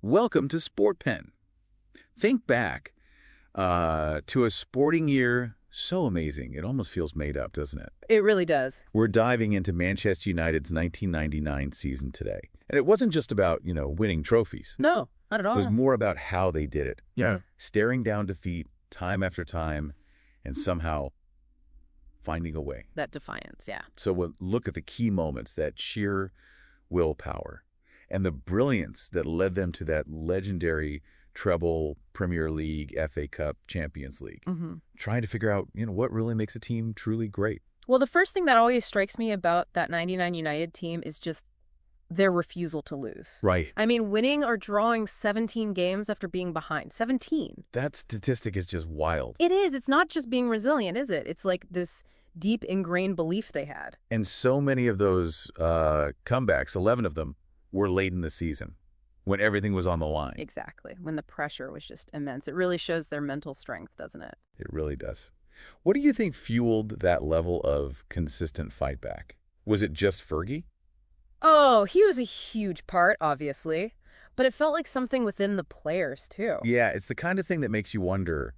Welcome to Sportpen. Think back to a sporting year so amazing, it almost feels made up, doesn't it? It really does. We're diving into Manchester United's 1999 season today. And it wasn't just about, winning trophies. No, not at all. It was more about how they did it. Yeah. Staring down defeat time after time and somehow finding a way. That defiance, yeah. So we'll look at the key moments, that sheer willpower, and the brilliance that led them to that legendary treble, Premier League, FA Cup, Champions League. Trying to figure out, what really makes a team truly great. Well, the first thing that always strikes me about that 99 United team is just their refusal to lose. Right. I mean, winning or drawing 17 games after being behind. 17. That statistic is just wild. It is. It's not just being resilient, is it? It's like this deep ingrained belief they had. And so many of those comebacks, 11 of them, were late in the season when everything was on the line. Exactly. When the pressure was just immense. It really shows their mental strength, doesn't it? It really does. What do you think fueled that level of consistent fight back? Was it just Fergie? Oh, he was a huge part, obviously. But it felt like something within the players, too. Yeah, it's the kind of thing that makes you wonder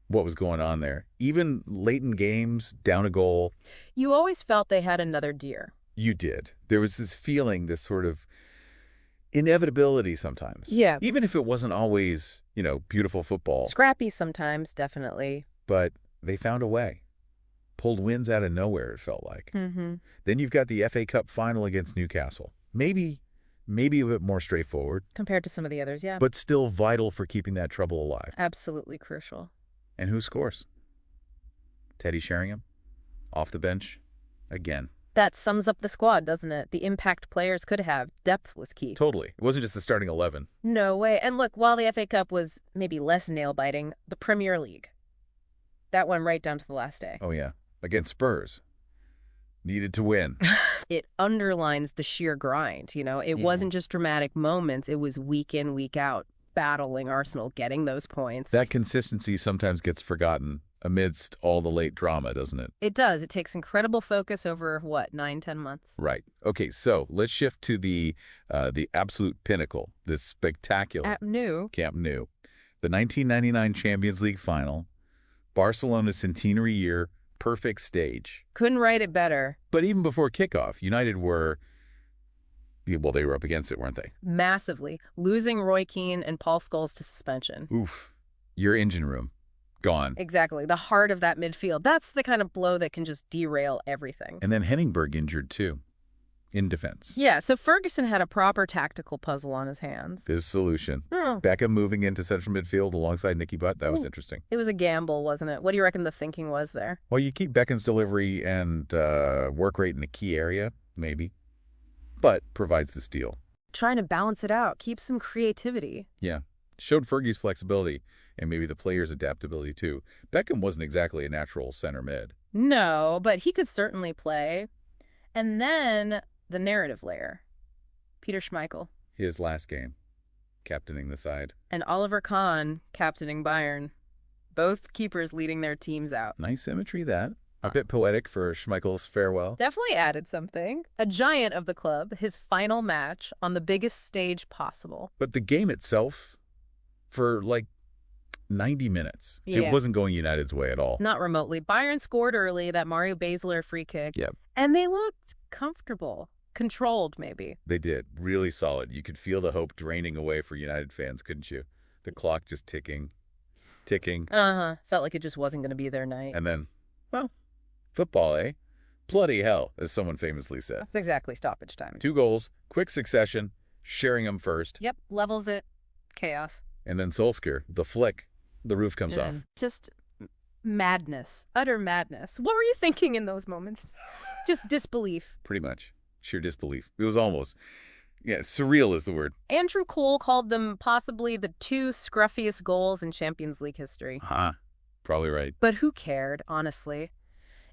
what was going on there. Even late in games, down a goal. You always felt they had another deer. You did. There was this feeling, this sort of inevitability sometimes. Yeah. Even if it wasn't always, beautiful football. Scrappy sometimes, definitely. But they found a way. Pulled wins out of nowhere, it felt like. Then you've got the FA Cup final against Newcastle. Maybe a bit more straightforward. Compared to some of the others, yeah. But still vital for keeping that trouble alive. Absolutely crucial. And who scores? Teddy Sheringham? Off the bench? Again. That sums up the squad, doesn't it? The impact players could have. Depth was key. Totally. It wasn't just the starting 11. No way. And look, while the FA Cup was maybe less nail-biting, the Premier League. That went right down to the last day. Oh, yeah. Against Spurs. Needed to win. It underlines the sheer grind, It wasn't just dramatic moments. It was week in, week out, battling Arsenal, getting those points. That consistency sometimes gets forgotten amidst all the late drama, doesn't it? It does. It takes incredible focus over, 9-10 months? Right. Okay, so let's shift to the absolute pinnacle, this spectacular Camp Nou. The 1999 Champions League final, Barcelona's centenary year, perfect stage. Couldn't write it better. But even before kickoff, United were, they were up against it, weren't they? Massively. Losing Roy Keane and Paul Scholes to suspension. Oof. Your engine room. Gone. Exactly. The heart of that midfield. That's the kind of blow that can just derail everything. And then Henningberg injured, too, in defense. Yeah, so Ferguson had a proper tactical puzzle on his hands. His solution. Oh. Beckham moving into central midfield alongside Nicky Butt. That was interesting. It was a gamble, wasn't it? What do you reckon the thinking was there? Well, you keep Beckham's delivery and work rate in a key area, maybe, but provides the steal. Trying to balance it out. Keep some creativity. Yeah. Showed Fergie's flexibility and maybe the players' adaptability, too. Beckham wasn't exactly a natural center mid. No, but he could certainly play. And then the narrative layer. Peter Schmeichel. His last game, captaining the side. And Oliver Kahn, captaining Bayern. Both keepers leading their teams out. Nice symmetry, that. A bit poetic for Schmeichel's farewell. Definitely added something. A giant of the club, his final match on the biggest stage possible. But the game itself, for 90 minutes. Yeah. It wasn't going United's way at all. Not remotely. Bayern scored early, that Mario Basler free kick. Yep. And they looked comfortable. Controlled, maybe. They did. Really solid. You could feel the hope draining away for United fans, couldn't you? The clock just ticking. Uh-huh. Felt like it just wasn't going to be their night. And then, well, football, eh? Bloody hell, as someone famously said. That's exactly stoppage time. 2 goals, quick succession, Sheringham first. Yep, levels it. Chaos. And then Solskjaer, the flick. The roof comes off. Just madness. Utter madness. What were you thinking in those moments? Just disbelief. Pretty much. Sheer disbelief. It was almost, surreal is the word. Andrew Cole called them possibly the 2 scruffiest goals in Champions League history. Probably right. But who cared, honestly?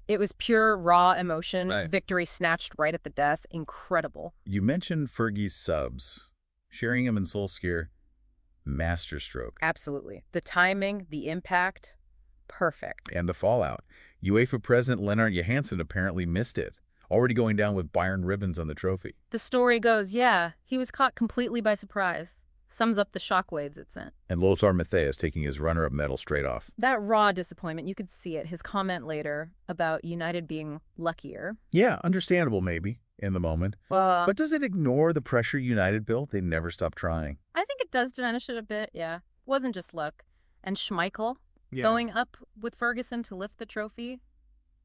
It was pure, raw emotion. Right. Victory snatched right at the death. Incredible. You mentioned Fergie's subs. Sheringham and Solskjaer. Masterstroke. Absolutely. The timing, the impact, perfect. And the fallout. UEFA President Lennart Johansson apparently missed it, already going down with Bayern ribbons on the trophy. The story goes, he was caught completely by surprise. Sums up the shockwaves it sent. And Lothar Matthäus taking his runner-up medal straight off. That raw disappointment, you could see it. His comment later about United being luckier. Yeah, understandable maybe in the moment. But does it ignore the pressure United built? They never stopped trying. I think it does diminish it a bit, yeah. Wasn't just luck. And Schmeichel going up with Ferguson to lift the trophy,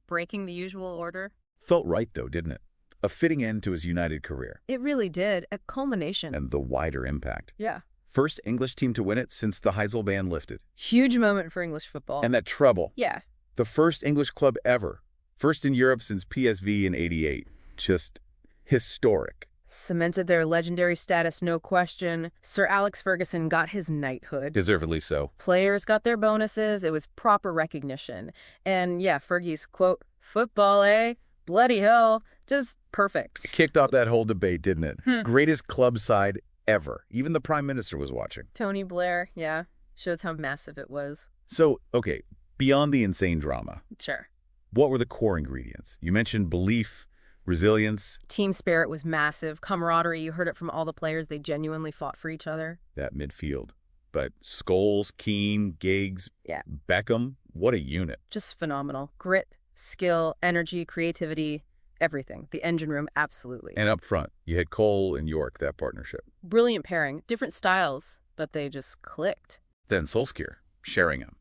breaking the usual order. Felt right, though, didn't it? A fitting end to his United career. It really did. A culmination. And the wider impact. Yeah. First English team to win it since the Heysel ban lifted. Huge moment for English football. And that treble. Yeah. The first English club ever. First in Europe since PSV in '88. Just historic. Cemented their legendary status, no question. Sir Alex Ferguson got his knighthood. Deservedly so. Players got their bonuses. It was proper recognition. And yeah, Fergie's quote, "Football, eh? Bloody hell." Just perfect. It kicked off that whole debate, didn't it? Greatest club side ever. Even the Prime Minister was watching. Tony Blair, yeah. Shows how massive it was. So, okay, beyond the insane drama. Sure. What were the core ingredients? You mentioned belief, resilience. Team spirit was massive. Camaraderie, you heard it from all the players. They genuinely fought for each other. That midfield. But Scholes, Keane, Giggs, Beckham, what a unit. Just phenomenal. Grit, skill, energy, creativity, everything. The engine room, absolutely. And up front, you had Cole and York, that partnership. Brilliant pairing. Different styles, but they just clicked. Then Solskjaer, Sheringham.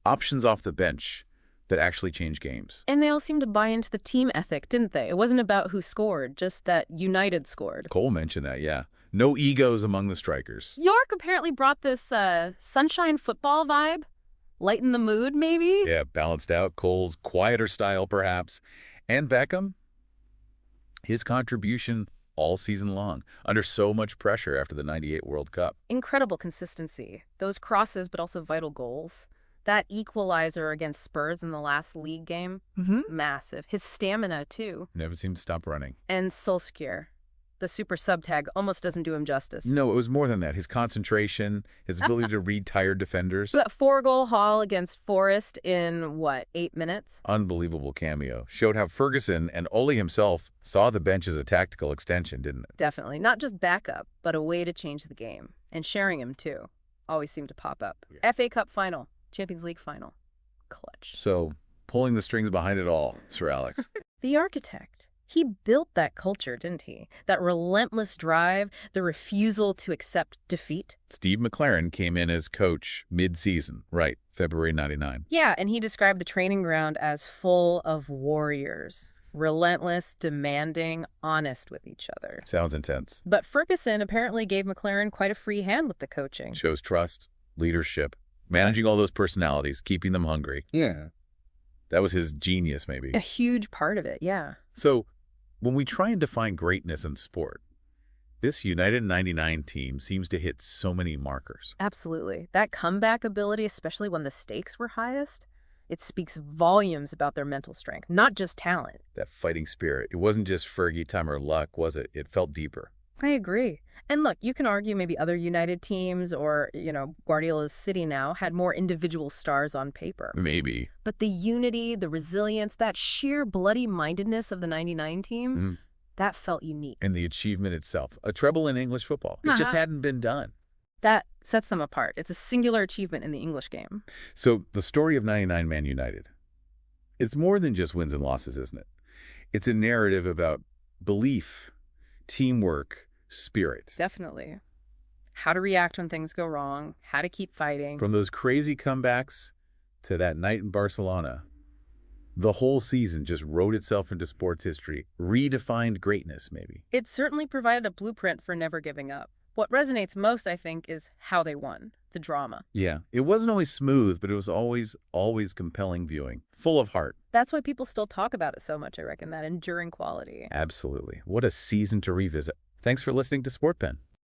Options off the bench that actually change games. And they all seemed to buy into the team ethic, didn't they? It wasn't about who scored, just that United scored. Cole mentioned that, yeah. No egos among the strikers. York apparently brought this sunshine football vibe. Lighten the mood, maybe? Yeah, balanced out. Cole's quieter style, perhaps. And Beckham, his contribution all season long, under so much pressure after the '98 World Cup. Incredible consistency. Those crosses, but also vital goals. That equalizer against Spurs in the last league game, massive. His stamina, too. Never seemed to stop running. And Solskjaer. The super sub tag almost doesn't do him justice. No, it was more than that. His concentration, his ability to read tired defenders. That 4-goal haul against Forest in, 8 minutes? Unbelievable cameo. Showed how Ferguson and Ole himself saw the bench as a tactical extension, didn't it? Definitely. Not just backup, but a way to change the game. And Sheringham, too. Always seemed to pop up. Yeah. FA Cup final. Champions League final. Clutch. So, pulling the strings behind it all, Sir Alex. The architect. He built that culture, didn't he? That relentless drive, the refusal to accept defeat. Steve McLaren came in as coach mid-season, right, February '99. Yeah, and he described the training ground as full of warriors. Relentless, demanding, honest with each other. Sounds intense. But Ferguson apparently gave McLaren quite a free hand with the coaching. Shows trust, leadership, managing all those personalities, keeping them hungry. Yeah. That was his genius, maybe. A huge part of it, yeah. So, when we try and define greatness in sport, this United '99 team seems to hit so many markers. Absolutely. That comeback ability, especially when the stakes were highest, it speaks volumes about their mental strength, not just talent. That fighting spirit. It wasn't just Fergie time or luck, was it? It felt deeper. I agree. And look, you can argue maybe other United teams or, Guardiola's City now had more individual stars on paper. Maybe. But the unity, the resilience, that sheer bloody-mindedness of the '99 team, that felt unique. And the achievement itself. A treble in English football. It just hadn't been done. That sets them apart. It's a singular achievement in the English game. So the story of '99 Man United, it's more than just wins and losses, isn't it? It's a narrative about belief, teamwork, spirit. Definitely. How to react when things go wrong, how to keep fighting. From those crazy comebacks to that night in Barcelona, the whole season just wrote itself into sports history, redefined greatness, maybe. It certainly provided a blueprint for never giving up. What resonates most, I think, is how they won, the drama. Yeah, it wasn't always smooth, but it was always compelling viewing, full of heart. That's why people still talk about it so much, I reckon, that enduring quality. Absolutely. What a season to revisit. Thanks for listening to Sportpen.